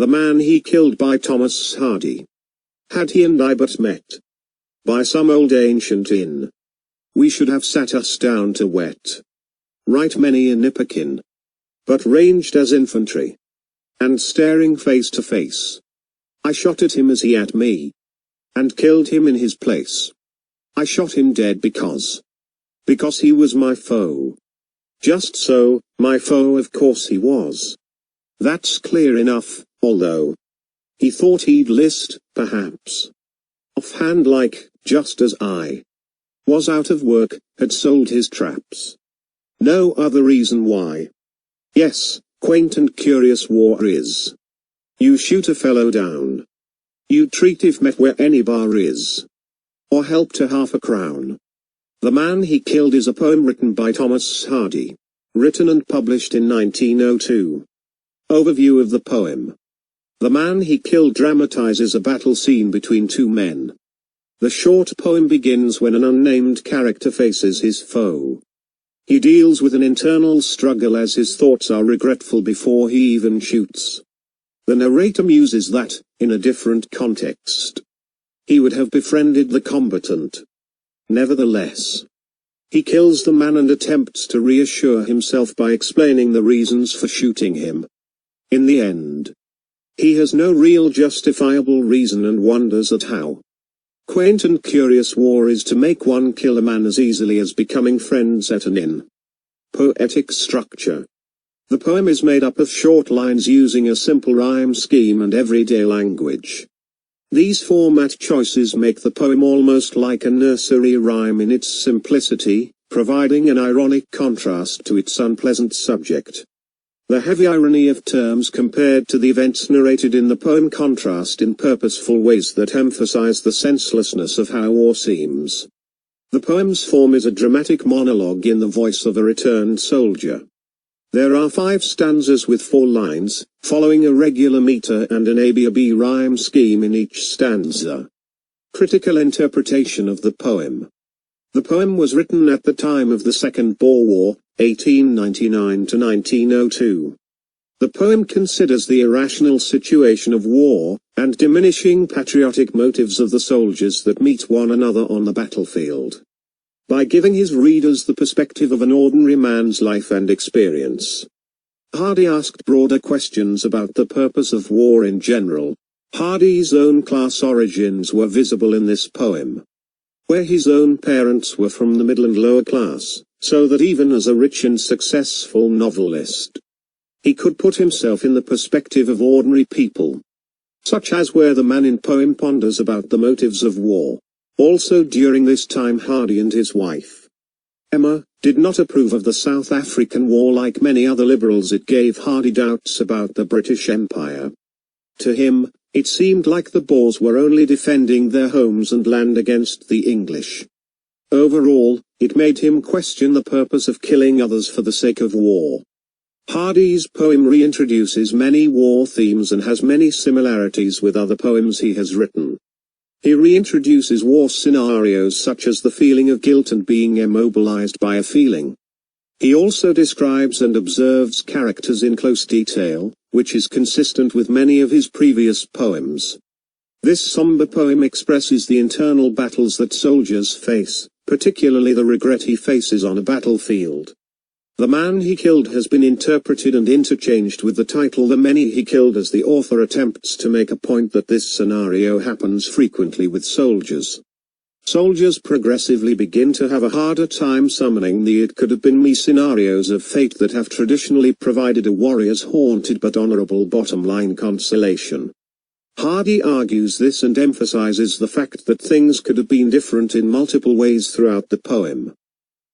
The Man He Killed by Thomas Hardy. Had he and I but met by some old ancient inn, we should have sat us down to wet right many a nipperkin, but ranged as infantry, and staring face to face, I shot at him as he at me, and killed him in his place. I shot him dead because he was my foe. Just so, my foe of course he was. That's clear enough, although he thought he'd list, perhaps, offhand like, just as I was out of work, had sold his traps. No other reason why. Yes, quaint and curious war is. You shoot a fellow down. You treat if met where any bar is. Or help to half a crown. The Man He Killed is a poem written by Thomas Hardy. Written and published in 1902. Overview of the poem. The Man He Killed dramatizes a battle scene between two men. The short poem begins when an unnamed character faces his foe. He deals with an internal struggle as his thoughts are regretful before he even shoots. The narrator muses that, in a different context, he would have befriended the combatant. Nevertheless, he kills the man and attempts to reassure himself by explaining the reasons for shooting him. In the end, he has no real justifiable reason and wonders at how quaint and curious war is to make one kill a man as easily as becoming friends at an inn. Poetic structure. The poem is made up of short lines using a simple rhyme scheme and everyday language. These format choices make the poem almost like a nursery rhyme in its simplicity, providing an ironic contrast to its unpleasant subject. The heavy irony of terms compared to the events narrated in the poem contrast in purposeful ways that emphasize the senselessness of how war seems. The poem's form is a dramatic monologue in the voice of a returned soldier. There are 5 stanzas with 4 lines, following a regular meter and an A-B-A-B rhyme scheme in each stanza. Critical interpretation of the poem. The poem was written at the time of the Second Boer War, 1899 to 1902. The poem considers the irrational situation of war, and diminishing patriotic motives of the soldiers that meet one another on the battlefield. By giving his readers the perspective of an ordinary man's life and experience, Hardy asked broader questions about the purpose of war in general. Hardy's own class origins were visible in this poem, where his own parents were from the middle and lower class, so that even as a rich and successful novelist, he could put himself in the perspective of ordinary people, such as where the man in poem ponders about the motives of war. Also during this time Hardy and his wife, Emma, did not approve of the South African War. Like many other liberals, it gave Hardy doubts about the British Empire. To him, it seemed like the Boers were only defending their homes and land against the English. Overall, it made him question the purpose of killing others for the sake of war. Hardy's poem reintroduces many war themes and has many similarities with other poems he has written. He reintroduces war scenarios such as the feeling of guilt and being immobilized by a feeling. He also describes and observes characters in close detail, which is consistent with many of his previous poems. This somber poem expresses the internal battles that soldiers face, particularly the regret he faces on a battlefield. The Man He Killed has been interpreted and interchanged with the title The Many He Killed, as the author attempts to make a point that this scenario happens frequently with soldiers. Soldiers progressively begin to have a harder time summoning the "it could have been me" scenarios of fate that have traditionally provided a warrior's haunted but honorable bottom-line consolation. Hardy argues this and emphasizes the fact that things could have been different in multiple ways throughout the poem.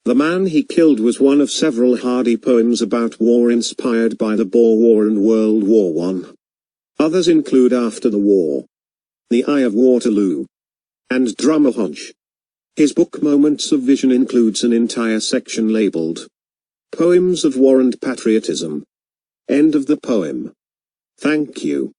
The Man He Killed was one of several Hardy poems about war inspired by the Boer War and World War I. Others include After the War, The Eye of Waterloo, and Drummer Hodge. His book Moments of Vision includes an entire section labeled Poems of War and Patriotism. End of the poem. Thank you.